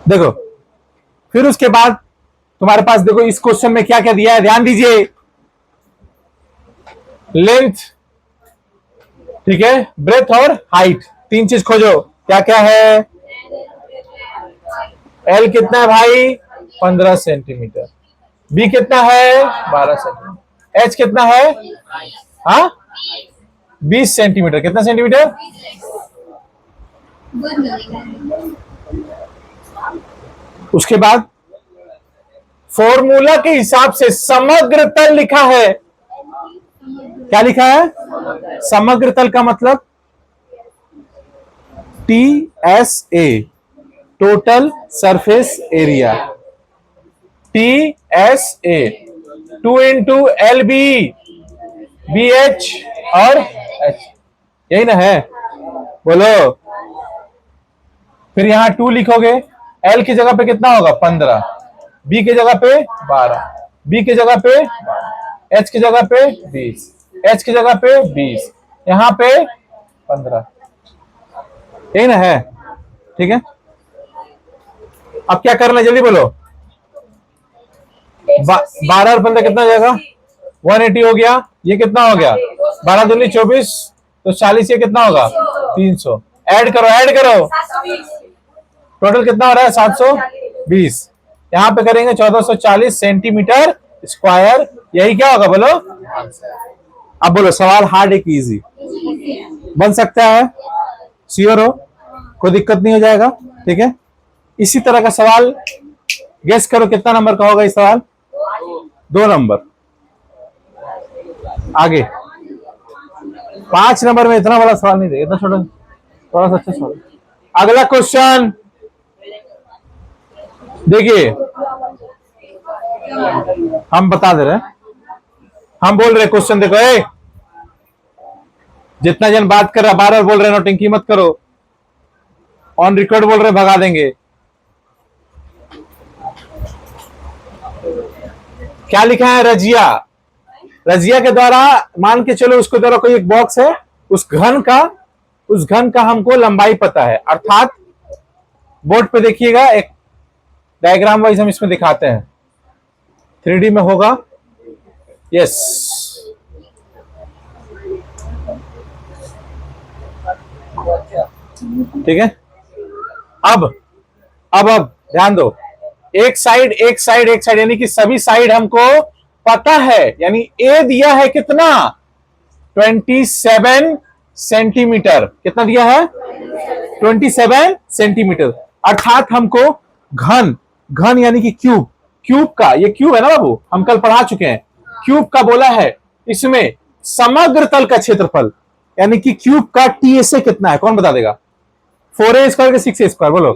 देखो, फिर उसके बाद तुम्हारे पास देखो इस क्वेश्चन में क्या क्या दिया है, ध्यान दीजिए। लेंथ, ठीक है, ब्रेथ और हाइट, तीन चीज खोजो। क्या क्या है? एल कितना है भाई? 15 सेंटीमीटर। बी कितना है? 12 सेंटीमीटर। एच कितना है? हाँ, 20 सेंटीमीटर। कितना सेंटीमीटर? उसके बाद फॉर्मूला के हिसाब से समग्र तल लिखा है। क्या लिखा है? समग्र तल का मतलब T S A, total surface area. T S A 2 × LB, BH और H, यही ना है? बोलो। फिर यहां 2 लिखोगे। L की जगह पे कितना होगा? 15। B की जगह पे 12, B की जगह पे 12, H की जगह पे 20, H की जगह पे 20, यहां पे 15, यही ना है? ठीक है, अब क्या करना है जल्दी बोलो। 12 और 15 कितना हो जाएगा? 180 हो गया। ये कितना हो गया? 12 दूनी 24, तो 40। ये कितना होगा? 300। ऐड करो, ऐड करो, टोटल कितना हो रहा है? 720। यहां पे करेंगे 1440 सेंटीमीटर स्क्वायर। यही क्या होगा बोलो? अब बोलो, सवाल हार्ड है कि इजी? बन सकता है, श्योर हो? कोई दिक्कत नहीं हो जाएगा, ठीक है। इसी तरह का सवाल गेस करो कितना नंबर का होगा ये सवाल? 2 नंबर। आगे 5 नंबर में इतना बड़ा सवाल नहीं देगा, इतना छोटा, थोड़ा सा अच्छा सवाल। अगला क्वेश्चन देखिए, हम बता दे रहे हैं, हम बोल रहे क्वेश्चन देखो। जितना जन बात कर रहा बार बार बोल रहे, नौटंकी मत करो। ऑन रिकॉर्ड बोल रहे, भगा देंगे। क्या लिखा है? रजिया। रजिया के द्वारा मान के चलो, उसके द्वारा कोई एक बॉक्स है, उस घन का हमको लंबाई पता है। अर्थात बोर्ड पे देखिएगा, एक डायग्राम वाइज हम इसमें दिखाते हैं, 3D में होगा। यस, ठीक है। अब ध्यान दो, एक साइड एक साइड एक साइड, यानी कि सभी साइड हमको पता है। यानी ए दिया है कितना? 27 सेंटीमीटर। कितना दिया है? 27 सेंटीमीटर। अर्थात हमको घन, घन यानी कि क्यूब, क्यूब का, ये क्यूब है ना बाबू, हम कल पढ़ा चुके हैं। क्यूब का बोला है इसमें समग्र तल का क्षेत्रफल, यानी कि क्यूब का टीएसए कितना है? कौन बता देगा? 4a स्क्वायर के 6a स्क्वायर? बोलो,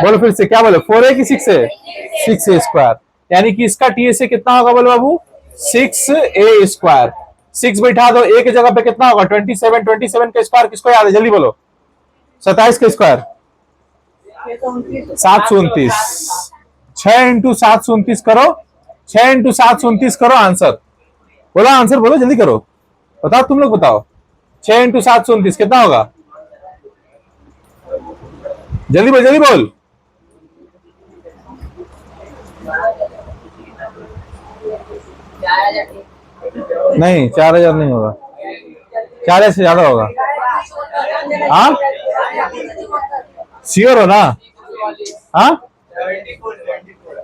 बोलो फिर से, क्या बोलो? 4a की 6a? 6a square. यानी कि इसका टीएसए कितना होगा? बोलो बाबू, 6a स्क्वायर। 6 बैठा दो, a की जगह पे कितना होगा? 27। 27 का स्क्वायर किसको याद है? जल्दी बोलो। 27 का स्क्वायर 729। 6 × 729 करो, 6 × 729 करो, आंसर बोलो, आंसर बोलो, जल्दी करो, बताओ, तुम लोग बताओ। 6 × 729 कितना होगा? जल्दी बोल, जल्दी बोल। नहीं, 4000 नहीं होगा, 4000 से ज्यादा होगा। हाँ, श्योर हो ना? हाँ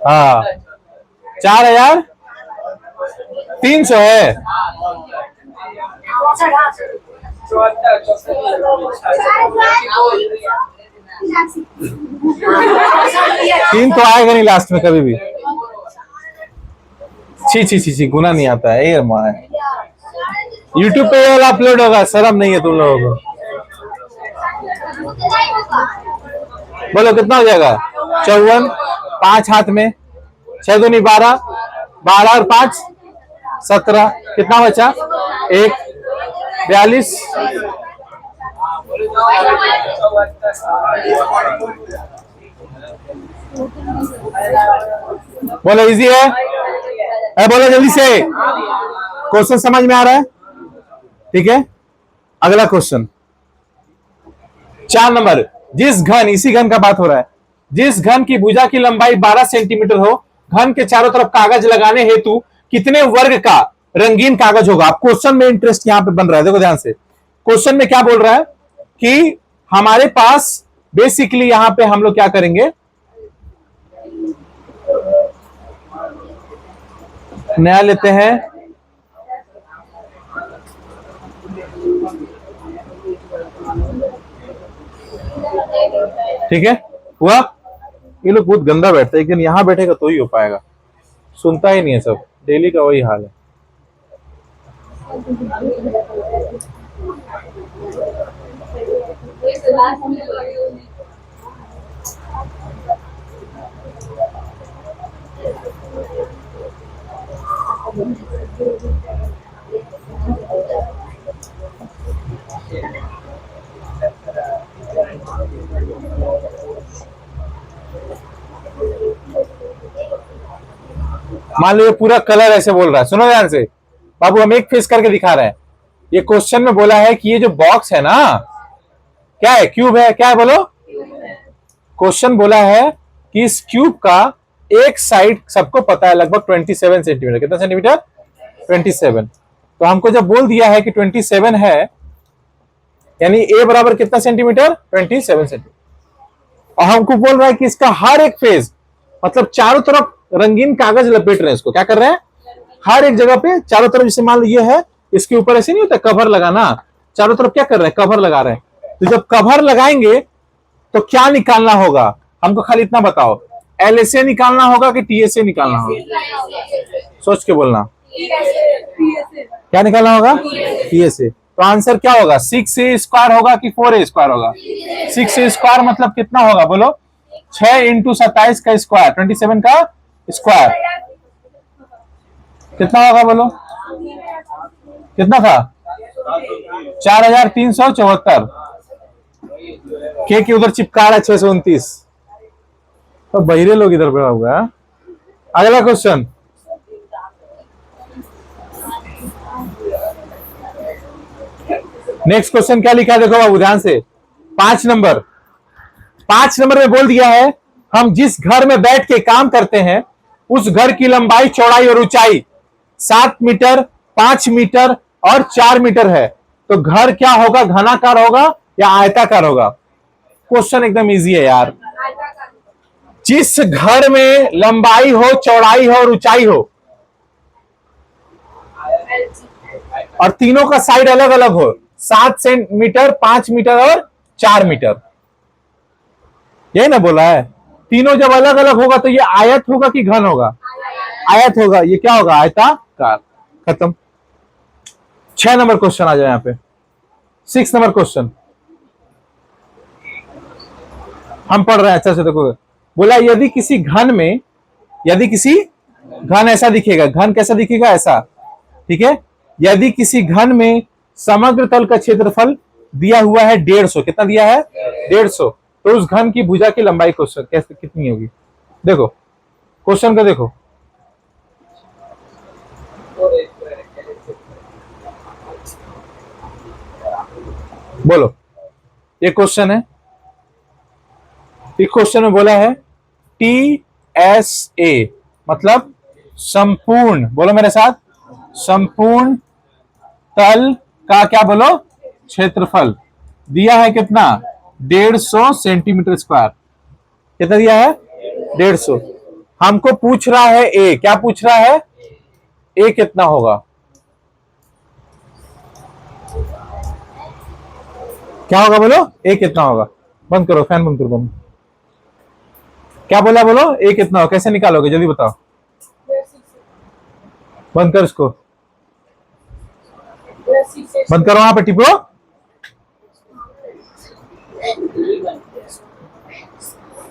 हाँ, 4300 है। तीन तो आएगा नहीं लास्ट में कभी भी। छी छी छी छी, गुना नहीं आता है ये माँ है। यूट्यूब पे वाला अपलोड होगा, शर्म नहीं है तुम लोगों को। बोलो कितना हो जाएगा? 54, 5 हाथ में, 6 दूनी 12, 12 और 5 17, कितना बचा? 1, 42। बोलो, इजी है? बोलो जल्दी से, क्वेश्चन समझ में आ रहा है? ठीक है, अगला क्वेश्चन 4 नंबर। जिस घन, इसी घन का बात हो रहा है, जिस घन की भुजा की लंबाई 12 सेंटीमीटर हो, घन के चारों तरफ कागज लगाने हेतु कितने वर्ग का रंगीन कागज होगा। आप क्वेश्चन में इंटरेस्ट यहां पे बन रहा है, देखो ध्यान से। क्वेश्चन में क्या बोल रहा है कि हमारे पास बेसिकली यहां पे हम लोग क्या करेंगे, नया लेते हैं, ठीक है। हुआ, ये लोग बहुत गंदा बैठता है, लेकिन यहां बैठेगा तो ही हो पाएगा, सुनता ही नहीं है, सब डेली का वही हाल है। मान लो ये पूरा कलर ऐसे बोल रहा है, सुनो ध्यान से बाबू, हम एक फेस करके दिखा रहे हैं। ये क्वेश्चन में बोला है कि ये जो बॉक्स है ना, क्या है, क्यूब है, क्या है बोलो। क्वेश्चन बोला है कि इस क्यूब का एक साइड सबको पता है लगभग 27 सेंटीमीटर, कितना सेंटीमीटर, 27। तो हमको जब बोल दिया है कि 27 है, यानी ए बराबर कितना सेंटीमीटर, 27 सेंटीमीटर, और हमको बोल रहा है कि इसका हर एक फेज, मतलब चारों तरफ रंगीन कागज लपेट रहे हैं, इसको क्या कर रहे हैं, हर एक जगह पे चारों तरफ, जैसे मान लो ये है, इसके ऊपर ऐसे नहीं होता कवर लगाना, चारों तरफ क्या कर रहे हैं, कवर लगा रहे हैं। तो जब कवर लगाएंगे तो क्या निकालना होगा, हमको खाली इतना बताओ, एलएसए निकालना होगा कि टीएसए निकालना होगा, सोच के बोलना, क्या निकालना होगा, टीएसए। तो आंसर क्या होगा, 6a स्क्वायर होगा कि 4a स्क्वायर होगा। 6a स्क्वायर मतलब कितना होगा बोलो, 6 इंटू 27 का स्क्वायर, 27 का स्क्वायर, कितना होगा बोलो, कितना था, 4374। के उधर चिपका रहा है 629, तो बहिरे लोग इधर बैठा हुआ है। अगला क्वेश्चन, नेक्स्ट क्वेश्चन क्या लिखा है देखो बाबू ध्यान से, 5 नंबर। 5 नंबर में बोल दिया है, हम जिस घर में बैठ के काम करते हैं उस घर की लंबाई, चौड़ाई और ऊंचाई 7 मीटर, 5 मीटर और 4 मीटर है। तो घर क्या होगा, घनाकार होगा या आयताकार होगा। क्वेश्चन एकदम इजी है यार। जिस घर में लंबाई हो, चौड़ाई हो और ऊंचाई हो, और तीनों का साइड अलग अलग हो, 7 सेंटीमीटर, 5 मीटर और 4 मीटर, यही ना बोला है। तीनों जब अलग अलग होगा तो ये आयत होगा कि घन होगा, आयत होगा, ये क्या होगा, आयताकार। खत्म। 6 नंबर क्वेश्चन आ जाए यहां पे, 6 नंबर क्वेश्चन हम पढ़ रहे हैं, अच्छा से देखो। बोला यदि किसी घन में, यदि किसी घन ऐसा दिखेगा, घन कैसा दिखेगा, ऐसा, ठीक है। यदि किसी घन में समग्र तल का क्षेत्रफल दिया हुआ है 150, कितना दिया है, 150, तो उस घन की भुजा की लंबाई क्वेश्चन कैसे कितनी होगी। देखो क्वेश्चन का देखो, बोलो, ये क्वेश्चन है। इस क्वेश्चन में बोला है TSA मतलब संपूर्ण, बोलो मेरे साथ, संपूर्ण तल का क्या बोलो, क्षेत्रफल दिया है कितना, 150 सेंटीमीटर स्क्वायर। कितना दिया है, 150। हमको पूछ रहा है ए, क्या पूछ रहा है, ए कितना होगा, क्या होगा बोलो, ए कितना होगा। बंद करो, फैन बंद करो तुम। क्या बोला बोलो, ए कितना होगा, कैसे निकालोगे जल्दी बताओ। बंद कर इसको, बंद करो, वहां पे टिपो।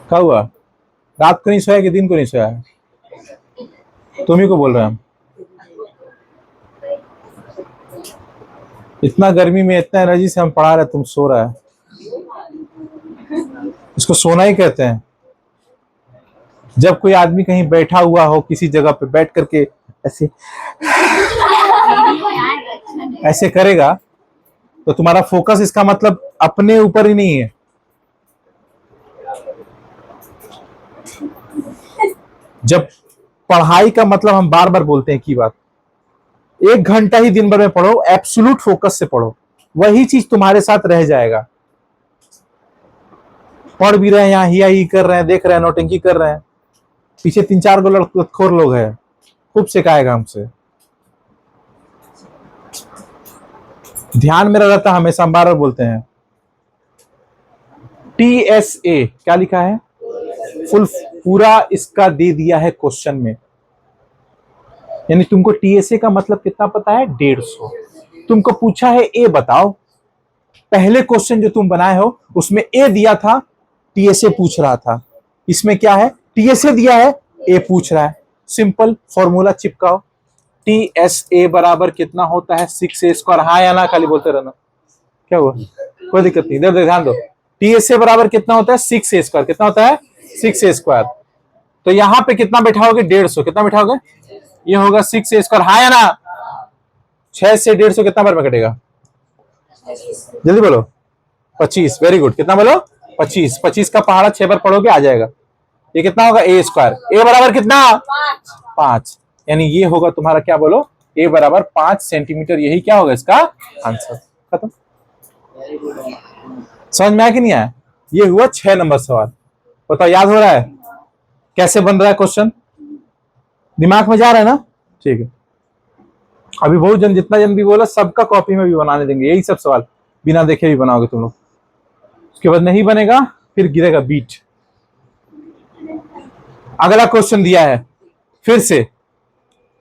क्या हुआ, रात को नहीं सोया कि दिन को नहीं सोया है, तुम ही को बोल रहे हैं हम। इतना गर्मी में इतना एनर्जी से हम पढ़ा रहे, तुम सो रहा है। इसको सोना ही कहते हैं। जब कोई आदमी कहीं बैठा हुआ हो, किसी जगह पे बैठ करके ऐसे ऐसे करेगा, तो तुम्हारा फोकस, इसका मतलब अपने ऊपर ही नहीं है, जब पढ़ाई का मतलब हम बार बार बोलते हैं की बात, 1 घंटा ही दिन भर में पढ़ो, एब्सोल्यूट फोकस से पढ़ो, वही चीज तुम्हारे साथ रह जाएगा। पढ़ भी रहे हैं, यहाँ ही कर रहे हैं, देख रहे हैं, नोटंकी कर रहे हैं, पीछे 3-4 गो लड़खोर लोग हैं, खूब सिखाएगा हमसे। ध्यान मेरा रहता हमेशा, हम बार बार बोलते हैं। TSA क्या लिखा है, फुल पूरा इसका दे दिया है क्वेश्चन में। यानी तुमको TSA का मतलब कितना पता है, 150। तुमको पूछा है ए बताओ, पहले क्वेश्चन जो तुम बनाए हो उसमें ए दिया था, TSA पूछ रहा था। इसमें क्या है, TSA दिया है, ए पूछ रहा है। सिंपल फॉर्मूला चिपकाओ, TSA बराबर कितना होता है, 6a²। हाँ या ना खाली बोलते रहना, क्या हुआ, कोई दिक्कत नहीं, इधर ध्यान दो। TSA बराबर कितना होता है, 6a²। कितना होता है, 6a²। तो यहां पे कितना बैठाओगे, 150। कितना बैठाओगे, ये होगा 6a²। हाँ या ना, 6 से 150 कितना बार में कटेगा, जल्दी बोलो, 25। वेरी गुड, कितना बोलो, 25। 25 का पहाड़ा 6 बार पढ़ोगे आ जाएगा। ये कितना होगा, a²। ए बराबर कितना, 5। यानी ये होगा तुम्हारा, क्या बोलो, ए बराबर 5 सेंटीमीटर। यही क्या होगा इसका आंसर। खत्म। समझ में आया कि नहीं आया, ये हुआ 6 नंबर सवाल। बताओ याद हो रहा है, कैसे बन रहा है क्वेश्चन, दिमाग में जा रहा है ना, ठीक है। अभी बहुत जन, जितना जन भी बोला सबका कॉपी में भी बनाने देंगे, यही सब सवाल बिना देखे भी बनाओगे तुम लोग। उसके बाद नहीं बनेगा, फिर गिरेगा बीट। अगला क्वेश्चन दिया है, फिर से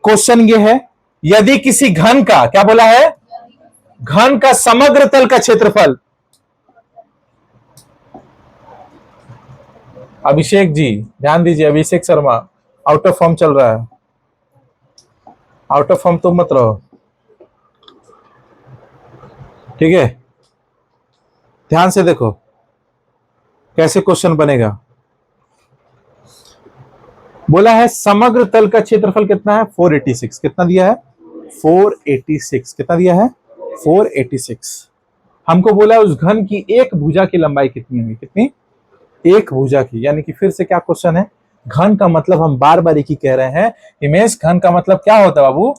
क्वेश्चन ये है, यदि किसी घन का, क्या बोला है, घन का समग्र तल का क्षेत्रफल, अभिषेक जी ध्यान दीजिए, Abhishek Sharma out of form चल रहा है, आउट ऑफ फॉर्म तो मत रहो, ठीक है। ध्यान से देखो कैसे क्वेश्चन बनेगा। बोला है समग्र तल का क्षेत्रफल कितना है, 486। कितना दिया है, 486। कितना दिया है, 486। हमको बोला है उस घन की एक भुजा की लंबाई कितनी होगी, कितनी, एक भुजा की। यानी कि फिर से क्या क्वेश्चन है, घन का मतलब हम बार बार एक ही कह रहे हैं, इमेज घन का मतलब क्या होता है बाबू,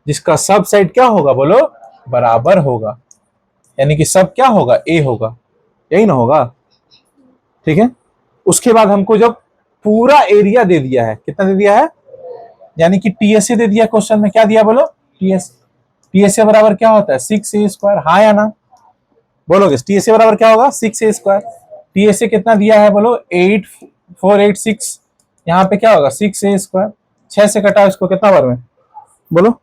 जिसका सब साइड क्या होगा, बोलो, बराबर होगा। यानी कि सब क्या होगा, ए होगा, यही ना होगा, ठीक है। उसके बाद हमको जब पूरा एरिया दे दिया है, कितना दे दिया है, यानी कि TSA दे दिया क्वेश्चन में, क्या दिया बोलो, TSA बराबर क्या होता है, 6a²। हाँ या ना, बोलोगे TSA बराबर क्या होगा, 6a²। TSA कितना दिया है बोलो, 8486। यहाँ पे क्या होगा, 6a²। 6 से कटा इसको कितना बार में, बोलो,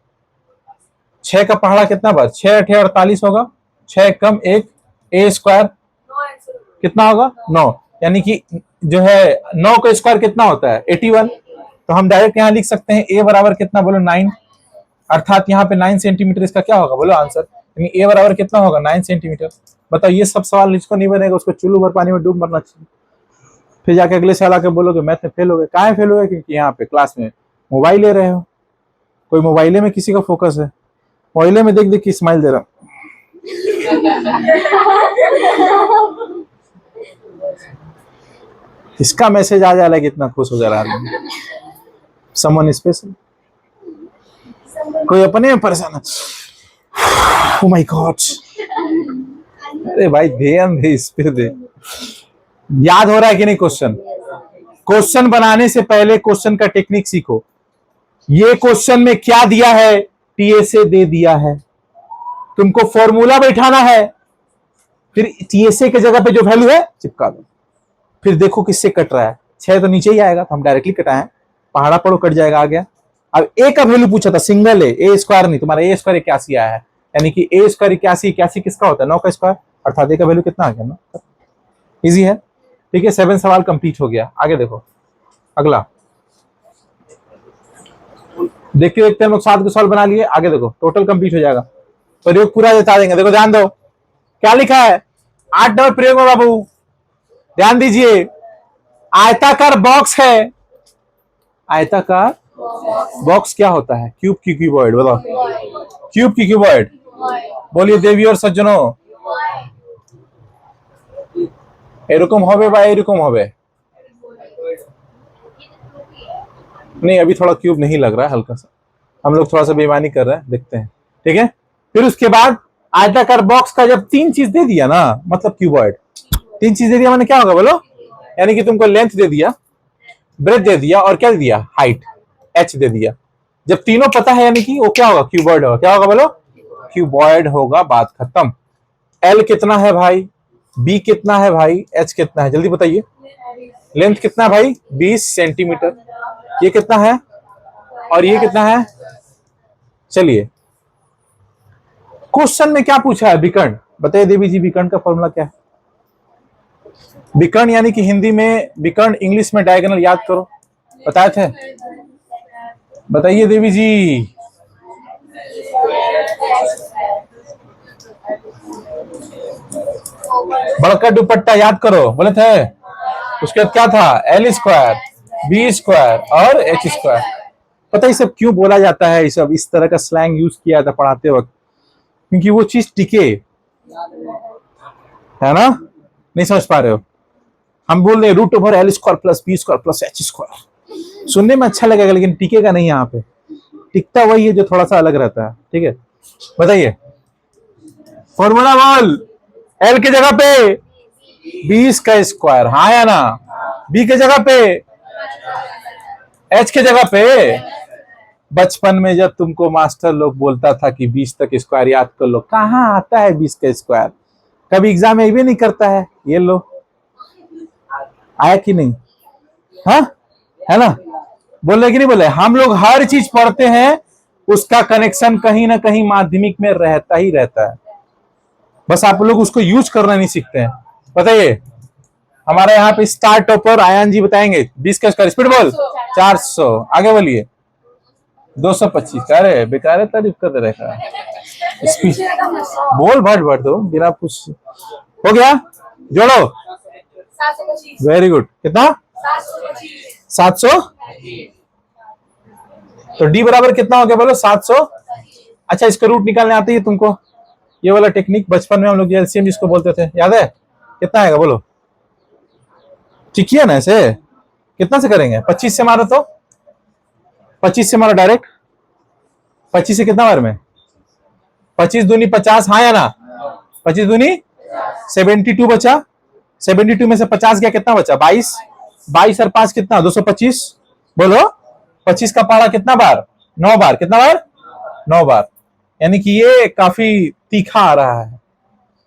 6 का पहाड़ा कितना बार, 6 8 48 होगा, 6 कम 1, a² कितना होगा, 9। यानी कि जो है 9 का स्क्वायर कितना होता है, 81। तो हम डायरेक्ट यहाँ लिख सकते हैं ए बराबर कितना, बोलो 9। अर्थात यहाँ पे 9 सेंटीमीटर इसका क्या होगा, बोलो आंसर। यानी ए बराबर कितना होगा, 9 सेंटीमीटर। बताओ ये सब सवाल जिसको नहीं बनेगा उसको चुल्लू भर पानी में डूब मरना चाहिए। फिर जाके अगले साल आके बोलोगे मैथ में फेल हो गए। कहाँ फेल हो गए, क्योंकि यहाँ पे क्लास में मोबाइल ले रहे हो, कोई मोबाइले में किसी का फोकस है, मोबाइले में देख देख के स्माइल दे रहा हूँ। इसका मैसेज आ जा रहा है, कितना खुश हो जा रहा है, समवन स्पेशल। कोई अपने में परेशान है, ओह माय गॉड, अरे भाई ध्यान दे, इस पे दे। याद हो रहा है कि नहीं क्वेश्चन, क्वेश्चन बनाने से पहले क्वेश्चन का टेक्निक सीखो। ये क्वेश्चन में क्या दिया है, TSA दे दिया है, तुमको फॉर्मूला बैठाना है, फिर TSA के जगह पे जो वैल्यू है चिपका दो, फिर देखो किससे कट रहा है। 6 तो नीचे ही आएगा, तो हम डायरेक्टली कटाए, पहाड़ा पढ़ो कट जाएगा, आ गया। अब ए का वैल्यू पूछा था, सिंगल है, a² नहीं, तुम्हारा a² 81 आया है। यानी कि a² 81 किसका होता है, 9 का स्क्वायर, अर्थात a का वैल्यू कितना आ गया, 9। इजी है, ठीक है। 7 सवाल कंप्लीट हो गया। आगे देखो अगला, देखते देखते हम लोग 7 के सवाल बना लिए। आगे देखो टोटल कंप्लीट हो जाएगा, प्रयोग पूरा बता देंगे। देखो ध्यान दो क्या लिखा है, 8 नंबर प्रयोग में बाबू ध्यान दीजिए। आयताकार बॉक्स है, आयताकार बॉक्स क्या होता है, क्यूब की क्यूबॉइड, बताओ, क्यूब की क्यूबॉइड, बोलिए देवी और सज्जनों, এরকম হবে বা এরকম হবে, नहीं, अभी थोड़ा क्यूब नहीं लग रहा है, हल्का सा हम लोग थोड़ा सा बेईमानी कर रहे हैं, देखते हैं। ठीक है, फिर उसके बाद आयताकार बॉक्स का जब तीन चीज दे दिया ना, मतलब क्यूबॉइड, तीन चीज दे दिया मैंने, क्या होगा बोलो? यानी कि तुमको लेंथ दे दिया, ब्रेथ दे दिया, और क्या दे दिया? हाइट, एच दे दिया। जब तीनों पता है यानी कि वो क्या होगा? क्यूबॉइड होगा। क्या होगा बोलो? क्यूबॉइड होगा, बात खत्म। एल कितना है भाई? बी कितना है भाई? एच कितना है? जल्दी बताइए। लेंथ कितना है भाई? 20 सेंटीमीटर। ये कितना है और ये कितना है? चलिए, क्वेश्चन में क्या पूछा है? विकर्ण। बताइए देवी जी, विकर्ण का फॉर्मूला क्या है? विकर्ण यानी कि हिंदी में विकर्ण, इंग्लिश में डायगोनल। याद करो, बताए थे। बताइए देवी जी। बड़का दुपट्टा, याद करो, बोले थे। उसके बाद क्या था? एल स्क्वायर, बी स्क्वायर और एच स्क्वायर। पता है सब क्यों बोला जाता है? ये सब इस तरह का स्लैंग यूज किया था पढ़ाते वक्त, क्योंकि वो चीज टिके, है ना? नहीं समझ पा रहे हो? हम बोल रहे root over L square plus B square plus H square, सुनने में अच्छा लगेगा लेकिन टिकेगा नहीं। यहाँ पे टिकता वही है जो थोड़ा सा अलग रहता है। ठीक है, बताइए फॉर्मूला बोल। एल की जगह पे 20 का स्क्वायर, हाँ या ना? बी की जगह पे, एच की जगह पे। बचपन में जब तुमको मास्टर लोग बोलता था कि 20 तक स्क्वायर याद कर लो, कहाँ आता है 20 का स्क्वायर? कभी एग्जाम में भी नहीं करता है। ये लो, आया कि नहीं? हाँ, है ना? बोले कि नहीं बोले? हम लोग हर चीज पढ़ते हैं, उसका कनेक्शन कहीं ना कहीं माध्यमिक में रहता ही रहता है, बस आप लोग उसको यूज करना नहीं सीखते हैं। बताइए, हमारे यहाँ पे स्टार टॉपर आयान जी बताएंगे 20 का स्क्वायर। स्पीड बोल। 400। आगे बोलिए। 225। अरे बेकार है, तारीफ कर दे रहा है। स्पीड बोल, भट भट दो बिना कुछ। हो गया, जोड़ो। Very good. कितना? 700। तो डी बराबर कितना हो गया बोलो? 700। अच्छा, इसका रूट निकालने आती है तुमको? ये वाला टेक्निक बचपन में हम लोग एलसीएम जिसको बोलते थे, याद है? कितना आएगा बोलो? ठीक है ना? ऐसे कितना से करेंगे? 25 से मारो तो 25 से मारो डायरेक्ट। 25 से कितना बार में? 25 दूनी 50, हाँ या ना? 25 दूनी 72 बचा। 72 में से 50 गया, कितना बचा? 22। 22 और 5 कितना? 225। बोलो 25 का पहाड़ा कितना बार? 9 बार। कितना बार? 9 बार। यानी कि ये काफी तीखा आ रहा है,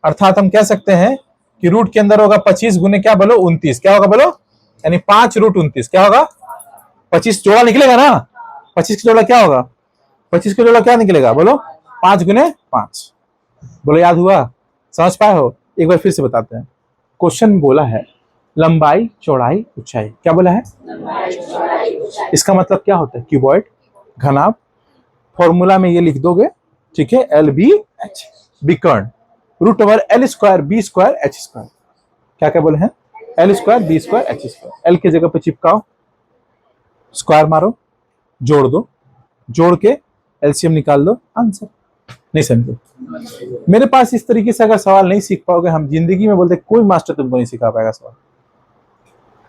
अर्थात हम कह सकते हैं कि रूट के अंदर होगा 25 गुने क्या बोलो? 29। क्या होगा बोलो? यानी 5 रूट 29। क्या होगा? 25 जोड़ा निकलेगा ना? 25 का जोड़ा क्या होगा? 25 का जोड़ा क्या निकलेगा बोलो? 5 गुने 5। बोलो याद हुआ? समझ पाए हो? एक बार फिर से बताते हैं। क्वेश्चन बोला है लंबाई, चौड़ाई, ऊंचाई। क्या बोला है? इसका मतलब क्या होता है? क्यूबॉइड, घनाभ। फॉर्मूला में ये लिख दोगे, ठीक है? एल बी एच, विकर्ण, root over L square B square H square. क्या क्या बोले हैं? L square B square H square. L की जगह पे चिपकाओ, स्क्वायर मारो, जोड़ दो, जोड़ के एलसीएम निकाल दो, आंसर। नहीं समझे? मेरे पास इस तरीके से अगर सवाल नहीं सीख पाओगे, हम जिंदगी में बोलते कोई मास्टर तुमको नहीं सिखा पाएगा सवाल।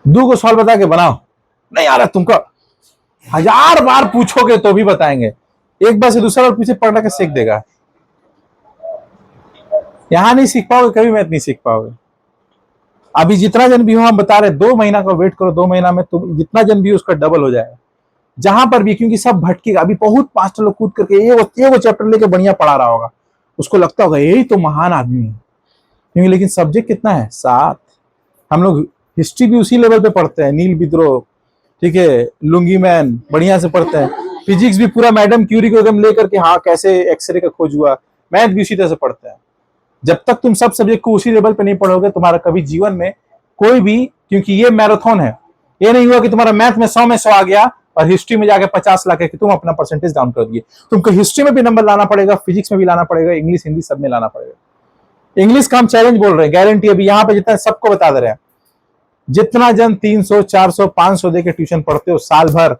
2 को सवाल बता के बनाओ, नहीं आ रहा तुमको, 1000 बार पूछोगे तो भी बताएंगे। एक बार से दूसरा बार पीछे पढ़ना के सीख देगा। यहां नहीं सीख पाओगे, कभी मैथ नहीं सीख पाओगे। अभी जितना जन भी हो, हम बता रहे 2 महीना का वेट करो, 2 महीना में तुम जितना जन भी हो उसका डबल हो जाएगा जहां पर भी, क्योंकि सब भटकेगा। अभी बहुत मास्टर लोग कूद करके ये वो चैप्टर लेके बढ़िया पढ़ा रहा होगा, उसको लगता होगा यही तो महान आदमी है, क्योंकि लेकिन सब्जेक्ट कितना है? 7। हम लोग हिस्ट्री भी उसी लेवल पे पढ़ते हैं, नील विद्रोह, ठीक है, लुंगी मैन, बढ़िया से पढ़ते हैं। फिजिक्स भी पूरा मैडम क्यूरी को एकदम लेकर के, हाँ कैसे एक्सरे का खोज हुआ। मैथ भी उसी तरह से पढ़ते हैं। जब तक तुम सब सब्जेक्ट को उसी लेवल पे नहीं पढ़ोगे, तुम्हारा कभी जीवन में कोई भी, क्योंकि ये मैराथन है, ये नहीं हुआ कि तुम्हारा मैथ में 100 में 100 आ गया और हिस्ट्री में जाके 50 ला के तुम अपना परसेंटेज डाउन कर दिए। तुमको हिस्ट्री में भी नंबर लाना पड़ेगा, फिजिक्स में भी लाना पड़ेगा, इंग्लिश हिंदी सब में लाना पड़ेगा। इंग्लिश का हम चैलेंज बोल रहे हैं, गारंटी अभी यहाँ पे जितना सबको बता दे रहे हैं। जितना जन 300 400 500 देके ट्यूशन पढ़ते हो साल भर,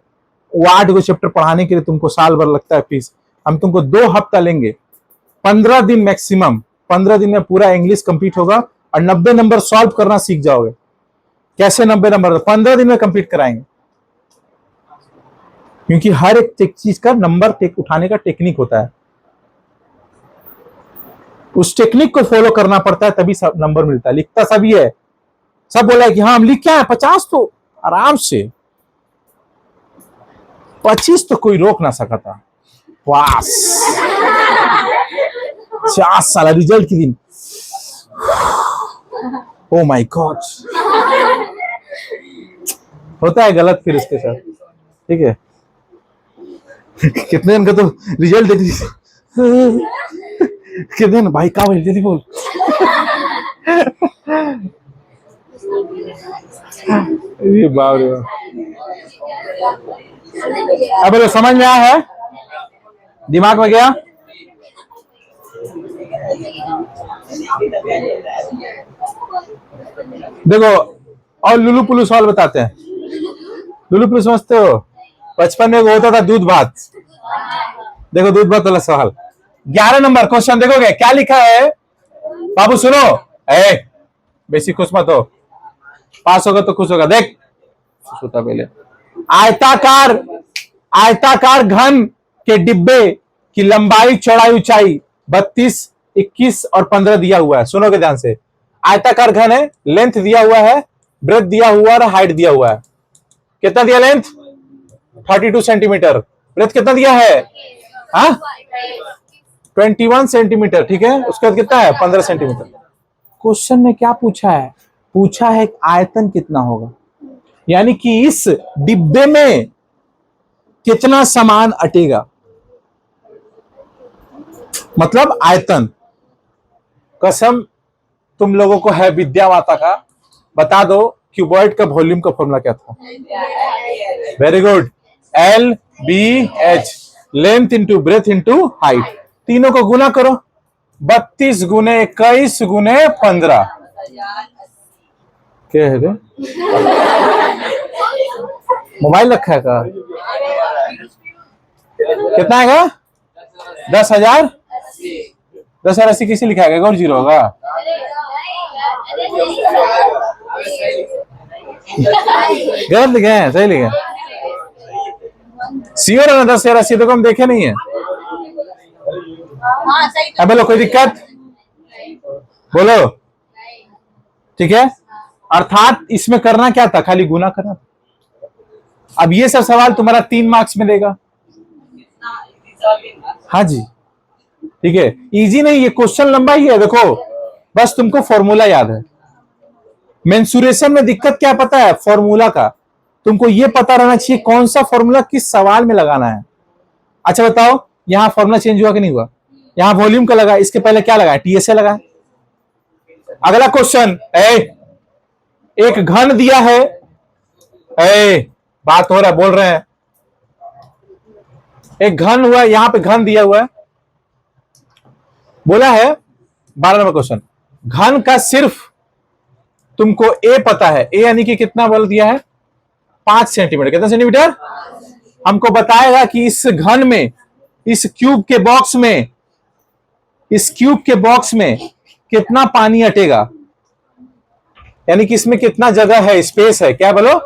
वो 8 गो चैप्टर पढ़ाने के लिए तुमको साल भर लगता है फीस। हम तुमको 2 हफ्ता लेंगे, 15 दिन मैक्सिमम, 15 दिन में पूरा इंग्लिश कंप्लीट होगा और 90 नंबर सॉल्व करना सीख जाओगे। कैसे 90 नंबर? 15 दिन में कंप्लीट कराएंगे, क्योंकि हर एक चीज का नंबर उठाने का टेक्निक होता है, उस टेक्निक को फॉलो करना पड़ता है, तभी सब नंबर मिलता है। लिखता सभी है, सब बोला है कि हाँ हम लिख क्या है 50, तो आराम से 25 तो कोई रोक ना सका था। पास 4 साल रिजल्ट के दिन, ओ माय गॉड, होता है गलत फिर इसके साथ, ठीक है। कितने जन का तो रिजल्ट दे दी, कितने जन भाई का जल्दी बोल। ये बाप रे बाप। अब तो समझ में आया है, दिमाग में गया। देखो और लुलू पुलू सवाल बताते हैं। लुलू पुलू समझते हो? बचपन में वो होता था दूध भात। देखो दूध भात वाला सवाल, 11 नंबर क्वेश्चन देखोगे क्या लिखा है बाबू, सुनो। बेसी खुश मत हो, पास होगा तो खुश होगा। देख होता पहले, आयताकार आयताकार घन के डिब्बे की लंबाई चौड़ाई ऊंचाई 32, 21 और 15 दिया हुआ है। सुनोगे ध्यान से, आयताकार घन है, लेंथ दिया हुआ है, ब्रेथ दिया हुआ है, हाइट दिया हुआ है। कितना दिया? लेंथ 32 सेंटीमीटर, ब्रेथ कितना दिया है? हाँ 21 सेंटीमीटर, ठीक है। उसके बाद कितना है? 15 सेंटीमीटर। क्वेश्चन में क्या पूछा है? पूछा है आयतन कितना होगा, यानी कि इस डिब्बे में कितना सामान अटेगा, मतलब आयतन। कसम तुम लोगों को है विद्या माता का, बता दो क्यूबॉइड का वॉल्यूम का फॉर्मूला क्या था? Very good, L B H, length into breadth into height. तीनों को गुना करो, 32 गुने 21 गुने 15। क्या है? मोबाइल रखा है का? कितना आएगा? 10,000। 10,080 किसी लिखा है? और जीरो होगा? गलत लिखे हैं, सही लिखे? सीओ ना 10,080 तो हम देखे नहीं है। अब बोलो कोई दिक्कत? बोलो, ठीक है। अर्थात इसमें करना क्या था? खाली गुना करना था। अब ये सब सवाल तुम्हारा 3 मार्क्स में देगा। हाँ जी, ठीक है। इजी नहीं, ये क्वेश्चन लंबा ही है। देखो बस तुमको फॉर्मूला याद है। मेंसुरेशन में दिक्कत क्या पता है? फॉर्मूला का। तुमको ये पता रहना चाहिए कौन सा फॉर्मूला किस सवाल में लगाना है। अच्छा बताओ, यहां फॉर्मूला चेंज हुआ कि नहीं हुआ? यहां वॉल्यूम का लगा, इसके पहले क्या लगा? टीएसए लगा। अगला क्वेश्चन, एक घन दिया है, बात हो रहा है, बोल रहे हैं। एक घन हुआ, यहां पे घन दिया हुआ है, बोला है 12 नंबर क्वेश्चन, घन का सिर्फ तुमको ए पता है। ए यानी कि कितना बोल दिया है? 5 सेंटीमीटर। कितना सेंटीमीटर? हमको बताएगा कि इस घन में, इस क्यूब के बॉक्स में, इस क्यूब के बॉक्स में कितना पानी अटेगा, यानी कि इसमें कितना जगह है, स्पेस है। क्या बोलो?